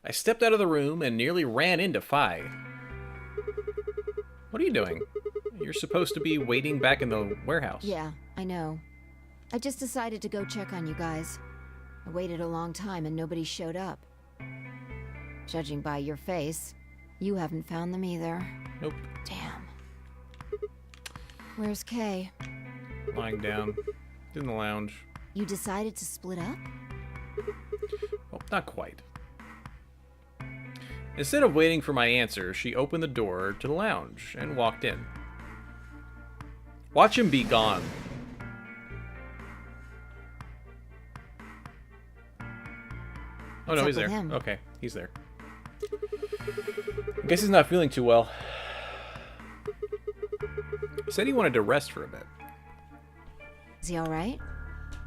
I stepped out of the room and nearly ran into Fi. What are you doing? You're supposed to be waiting back in the warehouse. Yeah, I know. I just decided to go check on you guys. I waited a long time and nobody showed up. Judging by your face, you haven't found them either. Nope. Damn. Where's Kay? Lying down. In the lounge. You decided to split up? Well, not quite. Instead of waiting for my answer, she opened the door to the lounge and walked in. Watch him be gone. Oh no, he's there. Okay, he's there. I guess he's not feeling too well. He said he wanted to rest for a bit. Is he alright?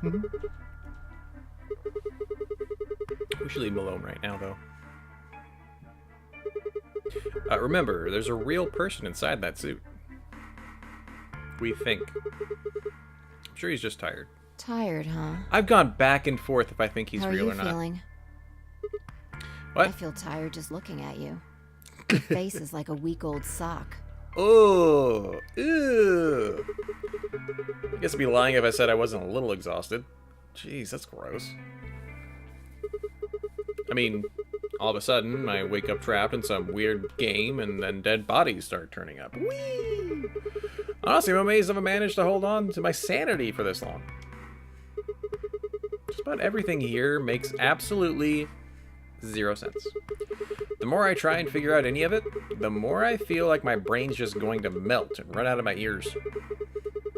Mm-hmm. We should leave him alone right now, though. Remember, there's a real person inside that suit. We think. I'm sure he's just tired. Tired, huh? I've gone back and forth if I think he's How real are or you not. Feeling? What? I feel tired just looking at you. Your face is like a week-old sock. Oh, ew. I guess I'd be lying if I said I wasn't a little exhausted. Jeez, that's gross. I mean, all of a sudden, I wake up trapped in some weird game, and then dead bodies start turning up. Whee! Honestly, I'm amazed I've managed to hold on to my sanity for this long. Just about everything here makes absolutely 0 sense. The more I try and figure out any of it, the more I feel like my brain's just going to melt and run out of my ears.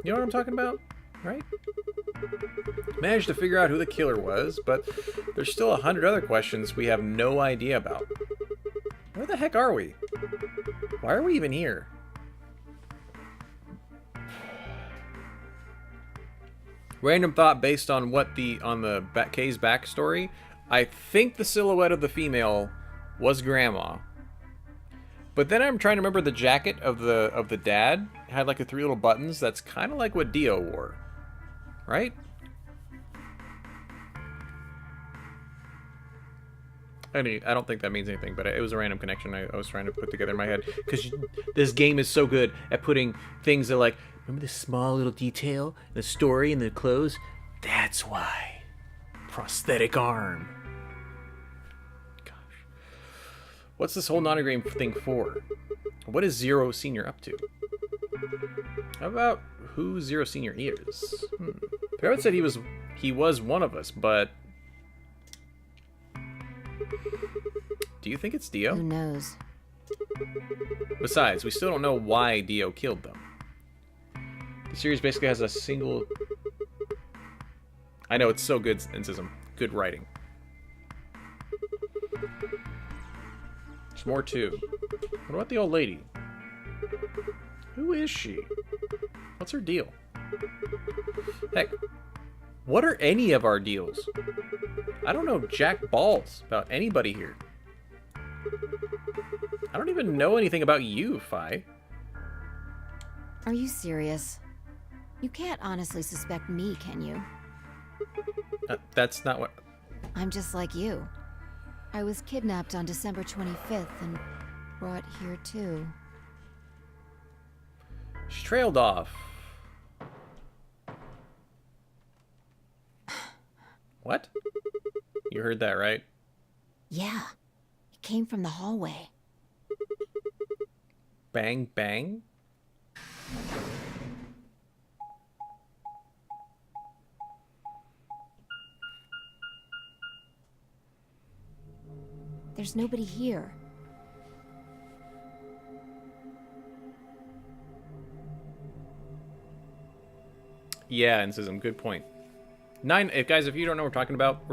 You know what I'm talking about? Right? Managed to figure out who the killer was, but there's still 100 other questions we have no idea about. Where the heck are we? Why are we even here? Random thought based on what Kay's backstory. I think the silhouette of the female was Grandma. But then I'm trying to remember the jacket of the dad. It had like the 3 little buttons. That's kind of like what Dio wore. Right? I don't think that means anything, but it was a random connection I was trying to put together in my head. Because this game is so good at putting things that like, remember this small little detail? The story and the clothes? That's why. Prosthetic arm. Gosh. What's this whole non-agreement thing for? What is Zero Senior up to? How about who Zero Senior is? Parrot said he was one of us, but... Do you think it's Dio? Who knows? Besides, we still don't know why Dio killed them. The series basically has a single... I know, it's so good, Insism. Good writing. There's more too. What about the old lady? Who is she? What's her deal? Heck, what are any of our deals? I don't know jack balls about anybody here. I don't even know anything about you, Fi. Are you serious? You can't honestly suspect me, can you? That's not what... I'm just like you. I was kidnapped on December 25th and brought here too. She trailed off. What? You heard that, right? Yeah. It came from the hallway. Bang, bang? There's nobody here. Yeah, Insism, good point. Guys, if you don't know what we're talking about,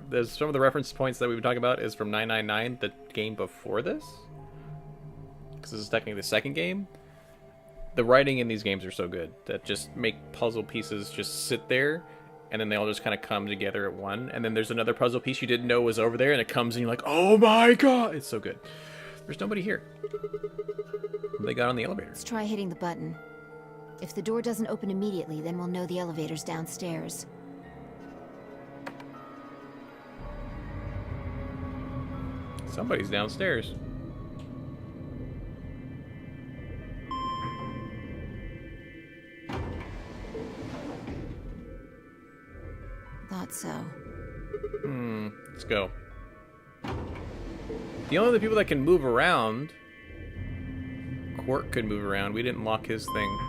there's some of the reference points that we've been talking about is from 999, the game before this. Because this is technically the second game. The writing in these games are so good that just make puzzle pieces just sit there, and then they all just kind of come together at one. And then there's another puzzle piece you didn't know was over there, and it comes and you're like, oh my god! It's so good. There's nobody here. They got on the elevator. Let's try hitting the button. If the door doesn't open immediately, then we'll know the elevator's downstairs. Somebody's downstairs. Thought so. Let's go. The only other people that can move around... Quark could move around. We didn't lock his thing.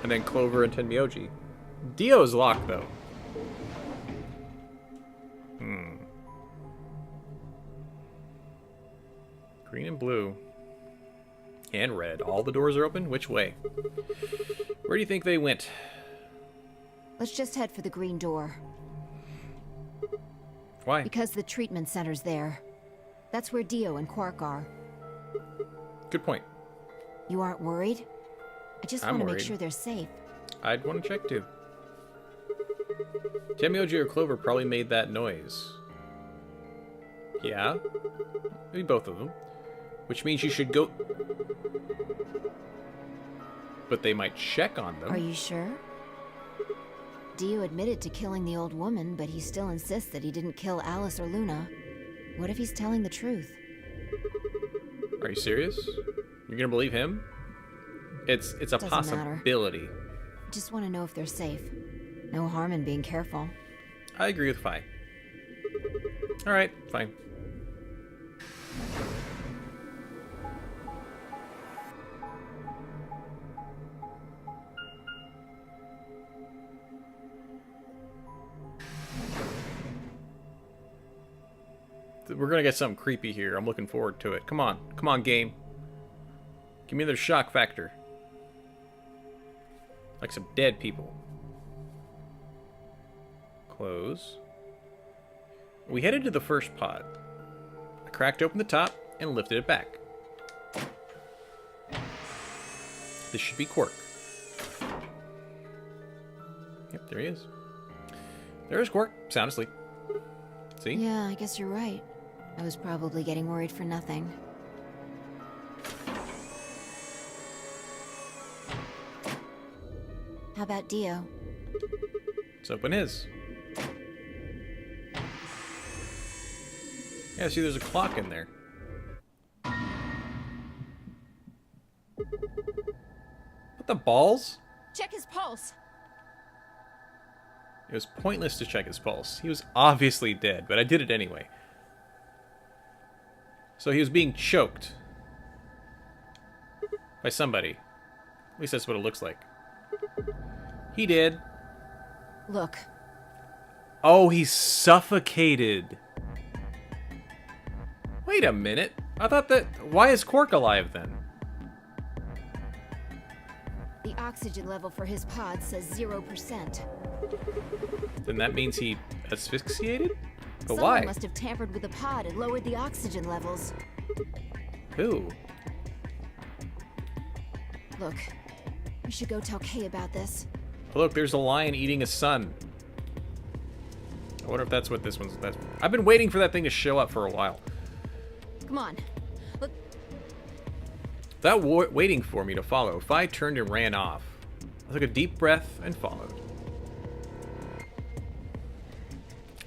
And then Clover and Tenmyoji. Dio's locked, though. Green and blue. And red. All the doors are open? Which way? Where do you think they went? Let's just head for the green door. Why? Because the treatment center's there. That's where Dio and Quark are. Good point. You aren't worried? I just want to make worried. sure they're safe. I'd want to check too. Tenmyoji or Clover probably made that noise. Yeah. Maybe both of them. Which means you should go... But they might check on them. Are you sure? Dio admitted to killing the old woman, but he still insists that he didn't kill Alice or Luna. What if he's telling the truth? Are you serious? You're gonna believe him? It's a Doesn't possibility. matter. Just want to know if they're safe. No harm in being careful. I agree with Fi. Alright, fine. We're gonna get something creepy here. I'm looking forward to it. Come on. Come on, game. Give me their shock factor. Like some dead people. Close. We headed to the first pod. I cracked open the top and lifted it back. This should be Quark. Yep, there he is. There's Quark, sound asleep. See? Yeah, I guess you're right. I was probably getting worried for nothing. How about Dio? Let's open his. Yeah, see, there's a clock in there. What the balls? Check his pulse! It was pointless to check his pulse. He was obviously dead, but I did it anyway. So he was being choked. By somebody. At least that's what it looks like. He did. Look. Oh, he's suffocated. Wait a minute. I thought that... Why is Quark alive then? The oxygen level for his pod says 0%. Then that means he asphyxiated? But Someone why? must have tampered with the pod and lowered the oxygen levels. Who? Look, we should go tell Kay about this. Look, there's a lion eating a sun. I wonder if that's what this one's... I've been waiting for that thing to show up for a while. Come on. Look. Without waiting for me to follow, Fi turned and ran off. I took a deep breath and followed.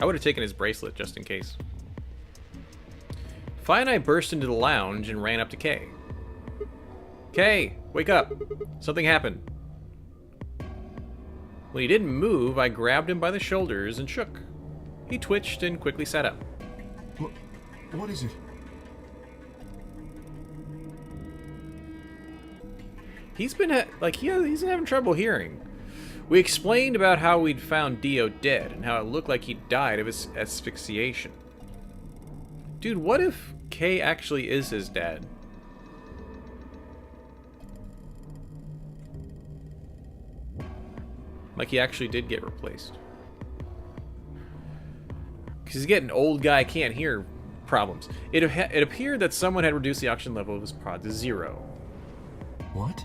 I would have taken his bracelet just in case. Fi and I burst into the lounge and ran up to Kay. Kay, wake up. Something happened. When he didn't move, I grabbed him by the shoulders and shook. He twitched and quickly sat up. What is it? He's been he's having trouble hearing. We explained about how we'd found Dio dead and how it looked like he died of his asphyxiation. Dude, what if Kay actually is his dad? Like he actually did get replaced. Because he's getting old guy can't hear problems. It appeared that someone had reduced the oxygen level of his pod to 0. What?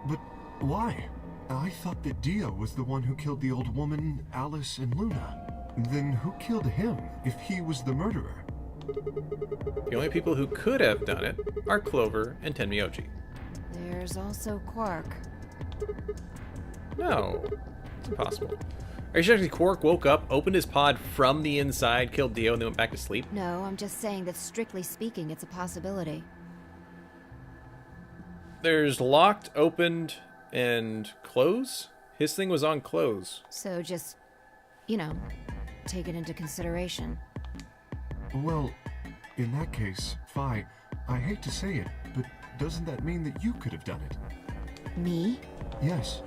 But why? I thought that Dio was the one who killed the old woman, Alice, and Luna. Then who killed him, if he was the murderer? The only people who could have done it are Clover and Tenmyoji. There's also Quark. No, it's impossible. Are you suggesting Quark woke up, opened his pod from the inside, killed Dio, and then went back to sleep? No, I'm just saying that strictly speaking, it's a possibility. There's locked, opened, and close? His thing was on close. So just, you know, take it into consideration. Well, in that case, Phi, I hate to say it, but doesn't that mean that you could have done it? Me? Yes.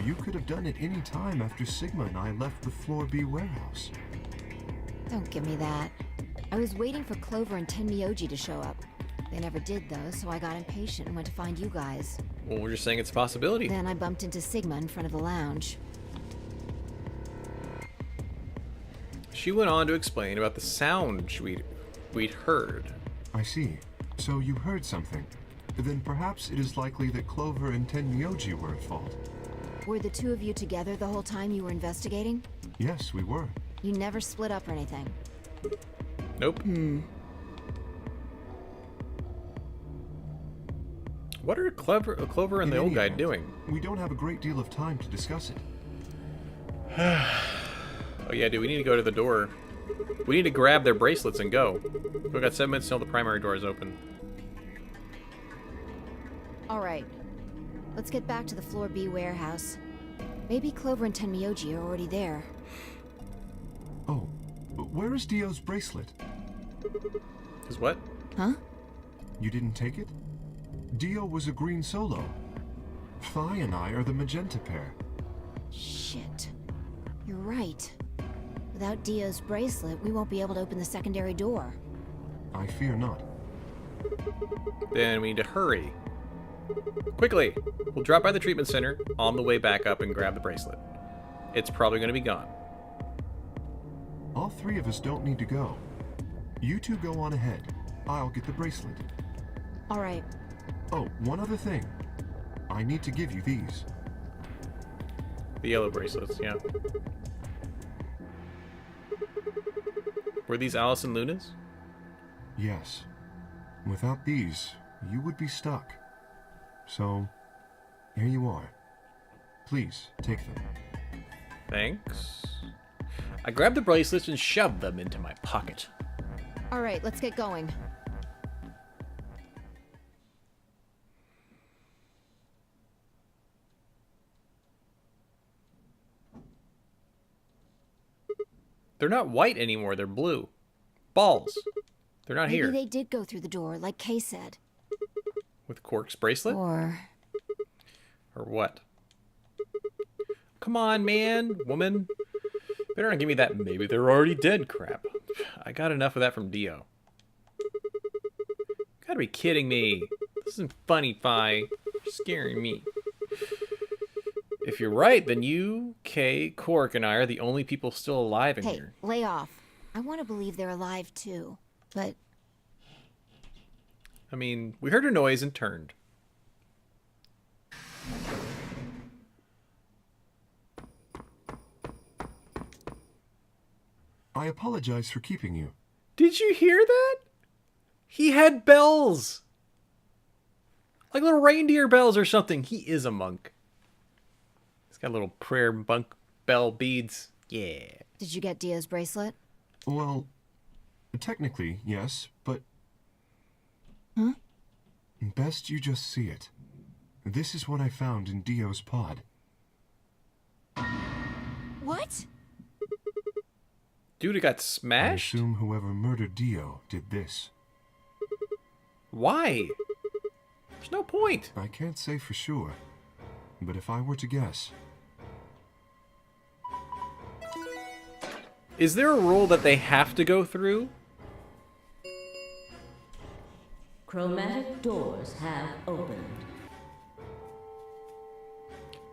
You could have done it any time after Sigma and I left the Floor B warehouse. Don't give me that. I was waiting for Clover and Tenmyoji to show up. They never did, though, so I got impatient and went to find you guys. Well, we're just saying it's a possibility. Then I bumped into Sigma in front of the lounge. She went on to explain about the sound we'd heard. I see. So you heard something. Then perhaps it is likely that Clover and Tenmyoji were at fault. Were the two of you together the whole time you were investigating? Yes, we were. You never split up or anything? Nope. What are Clover and the old guy doing? We don't have a great deal of time to discuss it. Oh yeah, dude, we need to go to the door. We need to grab their bracelets and go. We've got 7 minutes until the primary door is open. Alright. Let's get back to the Floor B warehouse. Maybe Clover and Tenmyoji are already there. Oh, where is Dio's bracelet? Is what? Huh? You didn't take it? Dio was a green solo. Phi and I are the magenta pair. Shit. You're right. Without Dio's bracelet, we won't be able to open the secondary door. I fear not. Then we need to hurry. Quickly! We'll drop by the treatment center on the way back up and grab the bracelet. It's probably going to be gone. All three of us don't need to go. You two go on ahead. I'll get the bracelet. Alright. Oh, one other thing. I need to give you these. The yellow bracelets, yeah. Were these Alice and Luna's? Yes. Without these, you would be stuck. So, here you are. Please, take them. Thanks. I grabbed the bracelets and shoved them into my pocket. Alright, let's get going. They're not white anymore, they're blue. Balls. They're not here. Maybe they did go through the door, like Kay said. With Quark's bracelet? Or what? Come on, man, woman. Better not give me that maybe they're already dead crap. I got enough of that from Dio. Gotta be kidding me. This isn't funny, Phi. You're scaring me. If you're right, then you, Kay, Quark, and I are the only people still alive in hey, here. lay off. I want to believe they're alive too, but I mean, we heard a noise and turned. I apologize for keeping you. Did you hear that? He had bells. Like little reindeer bells or something. He is a monk. He's got little prayer monk bell beads. Yeah. did you get Dio's bracelet? Well, technically, yes, but... Huh? Best you just see it. This is what I found in Dio's pod. What? Dude, it got I smashed? assume whoever murdered Dio did this. Why? There's no point. I can't say for sure, but if I were to guess... Is there a rule that they have to go through? Chromatic doors have opened.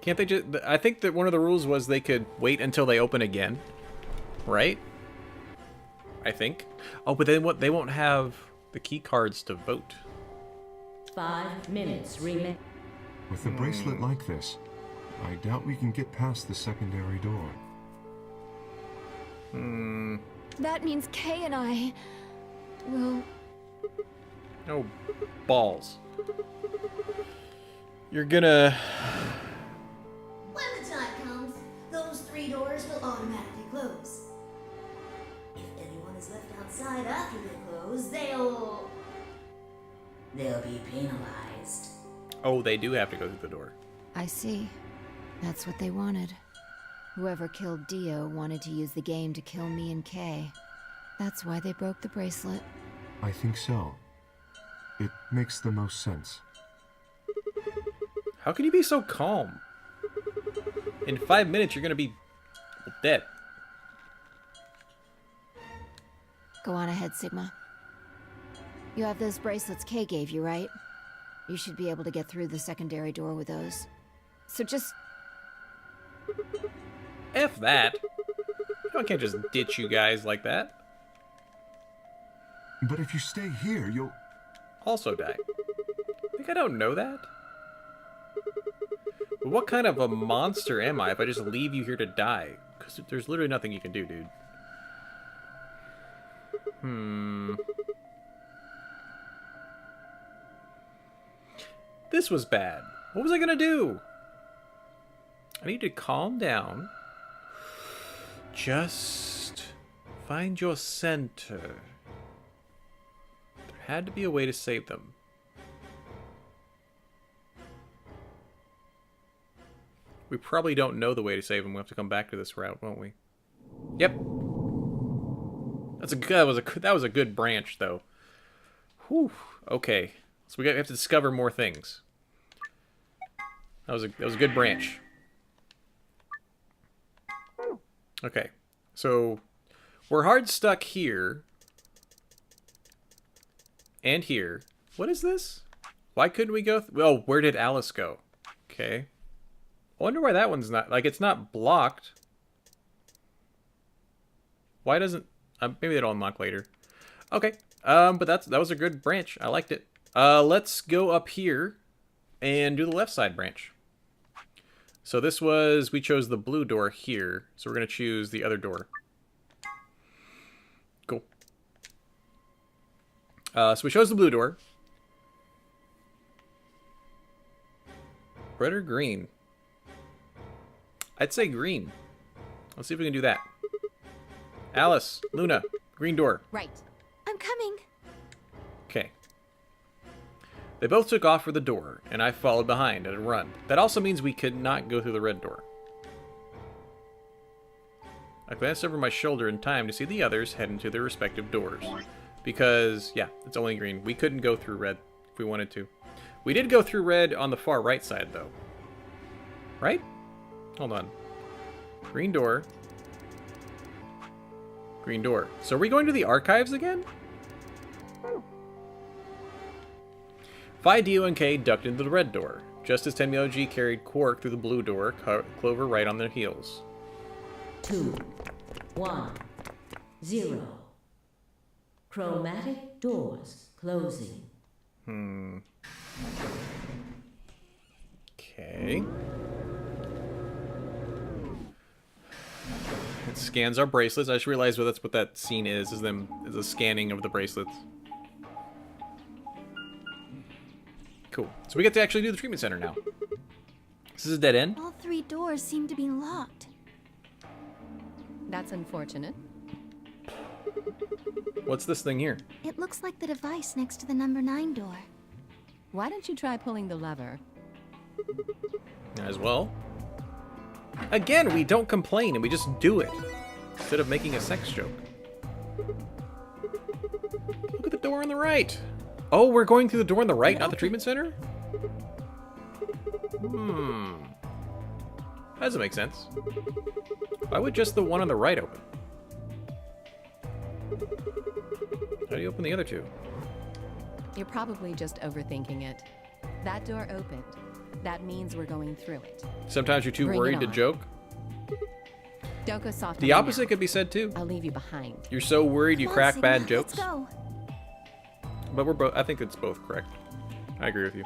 Can't they just... I think that one of the rules was they could wait until they open again. Right? I think. Oh, but then what? They won't have the key cards to vote. 5 minutes remain. With a bracelet like this, I doubt we can get past the secondary door. That means Kay and I will... No balls. You're gonna... When the time comes, those 3 doors will next. Oh, they do have to go through the door. I see. That's what they wanted. Whoever killed Dio wanted to use the game to kill me and Kay. That's why they broke the bracelet. I think so. It makes the most sense. How can you be so calm? In 5 minutes, you're gonna be dead. Go on ahead, Sigma. You have those bracelets Kay gave you, right? You should be able to get through the secondary door with those. So just... F that. I can't just ditch you guys like that. But if you stay here, you'll... Also die. Think I don't know that? But what kind of a monster am I if I just leave you here to die? Because there's literally nothing you can do, dude. This was bad. What was I gonna do? I need to calm down. Just find your center. There had to be a way to save them. We probably don't know the way to save them. We'll have to come back to this route, won't we? Yep. That was a good branch, though. Whew. Okay. So we have to discover more things. That was a good branch. Okay. So we're hard stuck here. And here. What is this? Why couldn't we go? Oh, where did Alice go? Okay. I wonder why that one's not... Like, it's not blocked. Why doesn't... maybe it'll unlock later. Okay. But that was a good branch. I liked it. Let's go up here and do the left side branch. So this was... We chose the blue door here. So we're going to choose the other door. Cool. So we chose the blue door. Red or green? I'd say green. Let's see if we can do that. Alice, Luna, green door. Right. I'm coming. Okay. They both took off for the door, and I followed behind at a run. That also means we could not go through the red door. I glanced over my shoulder in time to see the others head into their respective doors. Because, yeah, it's only green. We couldn't go through red if we wanted to. We did go through red on the far right side, though. Right? Hold on. Green door. Green door. So are we going to the archives again? Phi, Dio, and Kay ducked into the red door, just as Tenmyoji carried Quark through the blue door, Clover right on their heels. 2, 1, 0. Chromatic doors closing. Okay. It scans our bracelets. I just realized that's what that scene is a scanning of the bracelets. Cool. So we get to actually do the treatment center now. This is a dead end. All 3 doors seem to be locked. That's unfortunate. What's this thing here? It looks like the device next to the number 9 door. Why don't you try pulling the lever? As well. Again, we don't complain and we just do it. Instead of making a sex joke. Look at the door on the right. Oh, we're going through the door on the right, not the treatment center? That doesn't make sense. Why would just the one on the right open? How do you open the other two? You're probably just overthinking it. That door opened. That means we're going through it. Sometimes you're too Bring worried it to on. joke. Don't go soft. The on me opposite now. could be said too. I'll leave you behind. You're so worried you Come on, crack Sigma, bad jokes. Let's go. But we're both. I think it's both correct. I agree with you.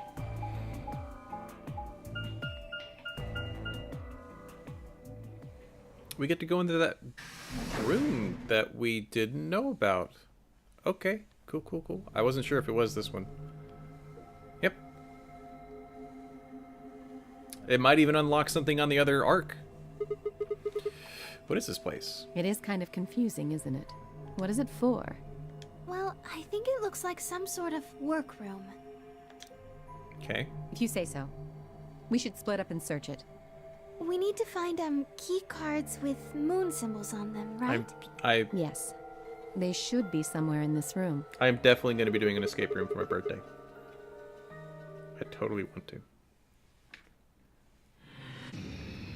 We get to go into that room that we didn't know about. Okay, cool, cool, cool. I wasn't sure if it was this one. Yep. It might even unlock something on the other arc. What is this place? It is kind of confusing, isn't it? What is it for? Well, I think it looks like some sort of workroom. Okay. If you say so. We should split up and search it. We need to find key cards with moon symbols on them, right? Yes. They should be somewhere in this room. I'm definitely going to be doing an escape room for my birthday. I totally want to.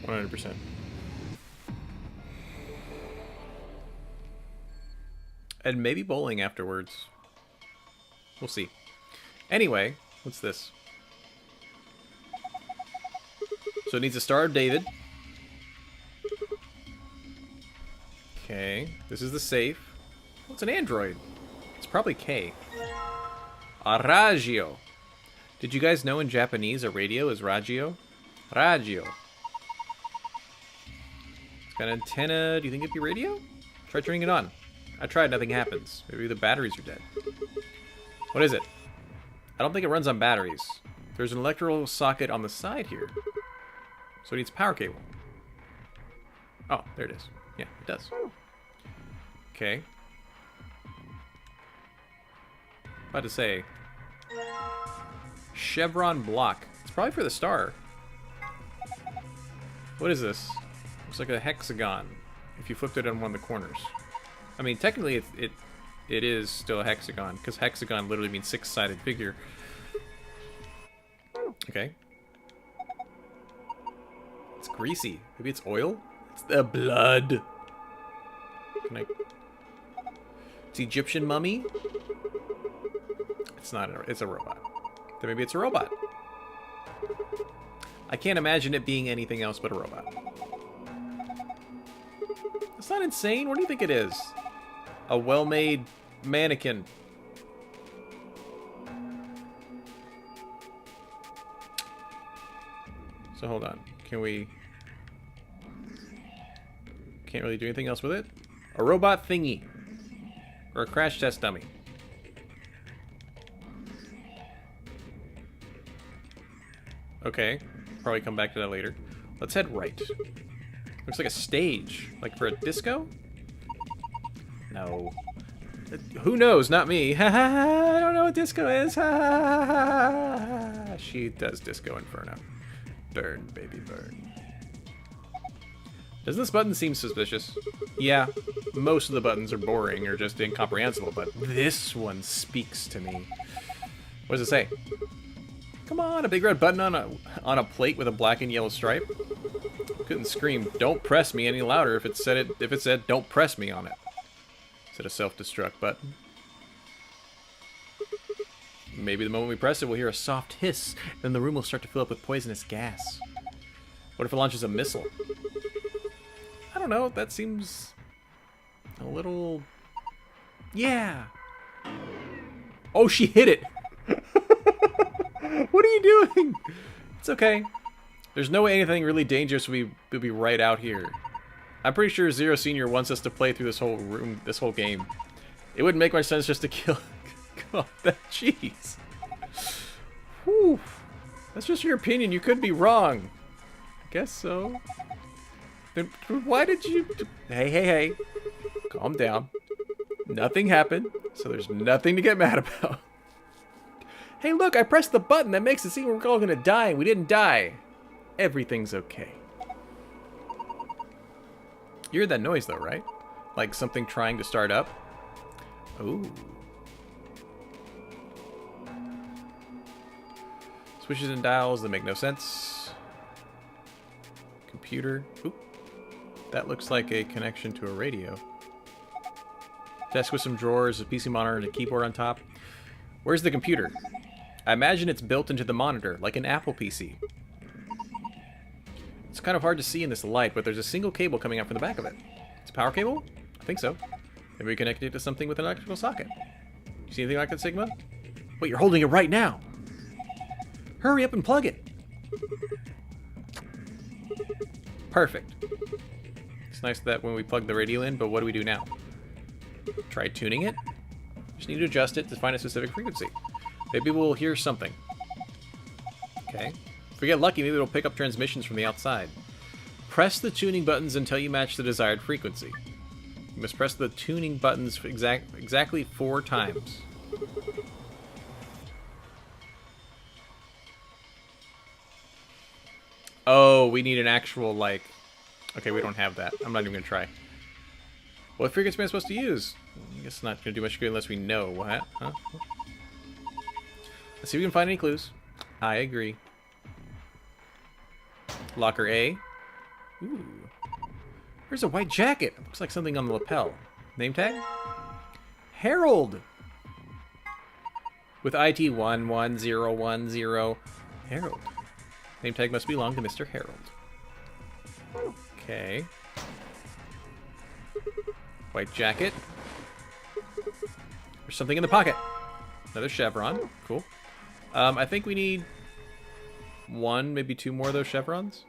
100%. And maybe bowling afterwards. We'll see. Anyway, what's this? So it needs a Star of David. Okay, this is the safe. Oh, it's an android. It's probably K. Aragio. Did you guys know in Japanese a radio is Ragio? Ragio. It's got an antenna. Do you think it'd be radio? Try turning it on. I tried, nothing happens. Maybe the batteries are dead. What is it? I don't think it runs on batteries. There's an electrical socket on the side here. So it needs a power cable. Oh, there it is. Yeah, it does. Okay. About to say. Chevron block. It's probably for the star. What is this? Looks like a hexagon. If you flipped it on one of the corners. I mean, technically it is still a hexagon, because hexagon literally means six-sided figure. Okay. It's greasy. Maybe it's oil? It's the blood. Can I... It's Egyptian mummy? It's not it's a robot. Then maybe it's a robot. I can't imagine it being anything else but a robot. It's not insane. What do you think it is? A well-made mannequin. So hold on. Can we... Can't really do anything else with it? A robot thingy. Or a crash test dummy. Okay. Probably come back to that later. Let's head right. Looks like a stage. Like for a disco? No. Who knows? Not me. Ha ha ha! I don't know what disco is. Ha ha ha ha! She does Disco Inferno. Burn, baby, burn. Doesn't this button seem suspicious? Yeah, most of the buttons are boring or just incomprehensible, but this one speaks to me. What does it say? Come on, a big red button on a plate with a black and yellow stripe. Couldn't scream, "Don't press me" any louder if it said "Don't press me" on it. Is it a self-destruct button? Maybe the moment we press it, we'll hear a soft hiss, then the room will start to fill up with poisonous gas. What if it launches a missile? I don't know, that seems a little... Yeah! Oh, she hit it! What are you doing? It's okay. There's no way anything really dangerous will be right out here. I'm pretty sure Zero Senior wants us to play through this whole room, this whole game. It wouldn't make much sense just to kill... God, that cheese. Whew. That's just your opinion. You could be wrong. I guess so. Then why did you... Hey, hey, hey. Calm down. Nothing happened, so there's nothing to get mad about. Hey, look, I pressed the button that makes it seem we're all gonna die, and we didn't die. Everything's okay. You heard that noise, though, right? Like something trying to start up? Ooh. Switches and dials that make no sense. Computer. Oop. That looks like a connection to a radio. Desk with some drawers, a PC monitor, and a keyboard on top. Where's the computer? I imagine it's built into the monitor, like an Apple PC. It's kind of hard to see in this light, but there's a single cable coming out from the back of it. It's a power cable? I think so. Maybe we connected it to something with an electrical socket. You see anything like that, Sigma? Wait, you're holding it right now! Hurry up and plug it! Perfect. It's nice that when we plug the radio in, but what do we do now? Try tuning it? Just need to adjust it to find a specific frequency. Maybe we'll hear something. Okay. If we get lucky, maybe it'll pick up transmissions from the outside. Press the tuning buttons until you match the desired frequency. You must press the tuning buttons exactly 4 times. Oh, we need an actual, like... Okay, we don't have that. I'm not even going to try. What frequency am I supposed to use? I guess it's not going to do much good unless we know. What? Huh? Let's see if we can find any clues. I agree. Locker A. Ooh. There's a white jacket. Looks like something on the lapel. Name tag? Harold! With IT 11010. Harold. Name tag must belong to Mr. Harold. Okay. White jacket. There's something in the pocket. Another chevron. Cool. I think we need one, maybe two more of those chevrons.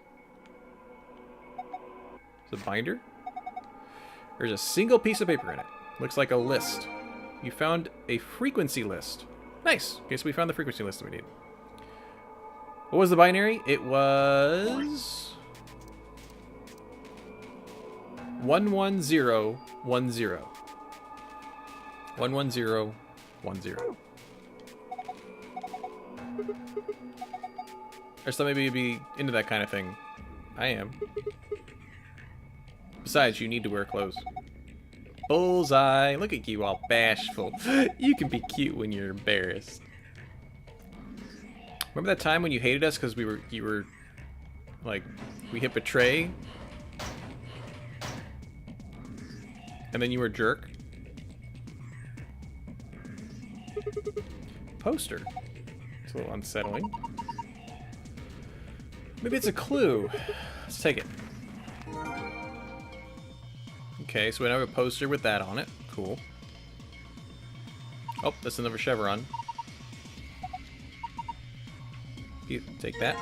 It's a binder. There's a single piece of paper in it. Looks like a list. You found a frequency list. Nice. Okay, so we found the frequency list that we need. What was the binary? It was 11010. 11010. Or so maybe you'd be into that kind of thing. I am. Besides, you need to wear clothes. Bullseye. Look at you all bashful. You can be cute when you're embarrassed. Remember that time when you hated us because you were like, we hit betray? And then you were a jerk? Poster. It's a little unsettling. Maybe it's a clue. Let's take it. Okay, so we have a poster with that on it. Cool. Oh, that's another chevron. You take that.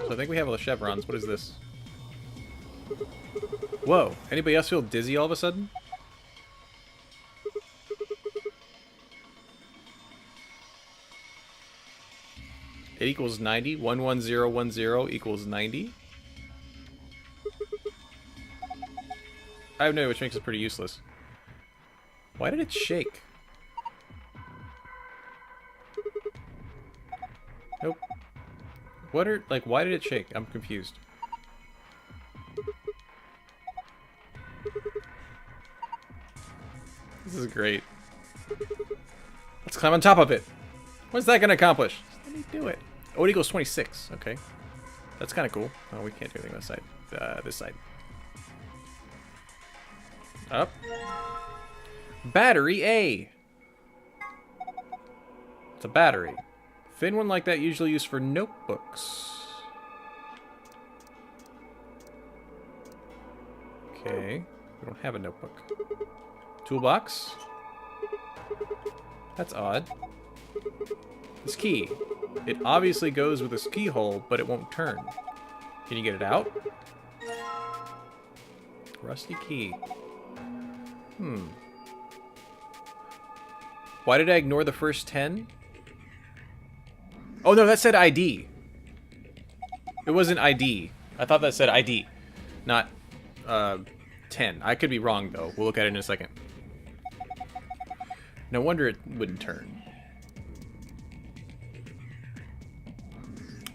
So I think we have all the chevrons. What is this? Whoa. Anybody else feel dizzy all of a sudden? It equals 90. 11010 equals 90. I have no idea, which makes it pretty useless. Why did it shake? Nope. What are, like, why did it shake? I'm confused. This is great. Let's climb on top of it. What's that gonna accomplish? Just let me do it. Oh, it equals 26. Okay. That's kind of cool. Oh, we can't do anything on this side. This side. Up. Battery A. It's a battery. Thin one like that usually used for notebooks. Okay. We don't have a notebook. Toolbox. That's odd. This key. It obviously goes with this keyhole, but it won't turn. Can you get it out? Rusty key. Why did I ignore the first 10? Oh no, that said ID. It wasn't ID. I thought that said ID, not 10. I could be wrong though. We'll look at it in a second. No wonder it wouldn't turn.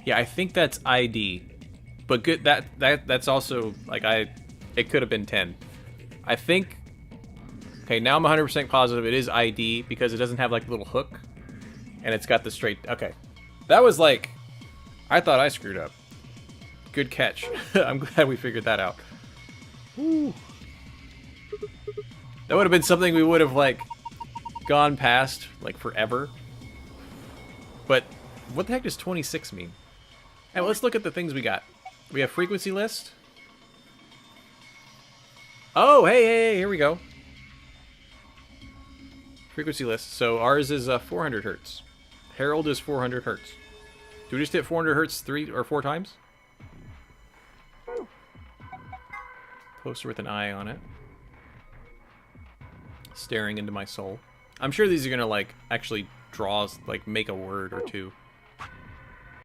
Yeah, I think that's ID. But good, that's also like it could have been 10. I think. Okay, now I'm 100% positive it is ID because it doesn't have like a little hook, and it's got the straight. Okay, that was like, I thought I screwed up. Good catch. I'm glad we figured that out. Woo. That would have been something we would have like gone past like forever. But what the heck does 26 mean? Hey, well, let's look at the things we got. We have frequency list. Oh, hey, here we go. Frequency list. So ours is 400 hertz. Harold is 400 hertz. Do we just hit 400 hertz 3 or 4 times? Poster with an eye on it. Staring into my soul. I'm sure these are gonna like actually draw, like make a word or two.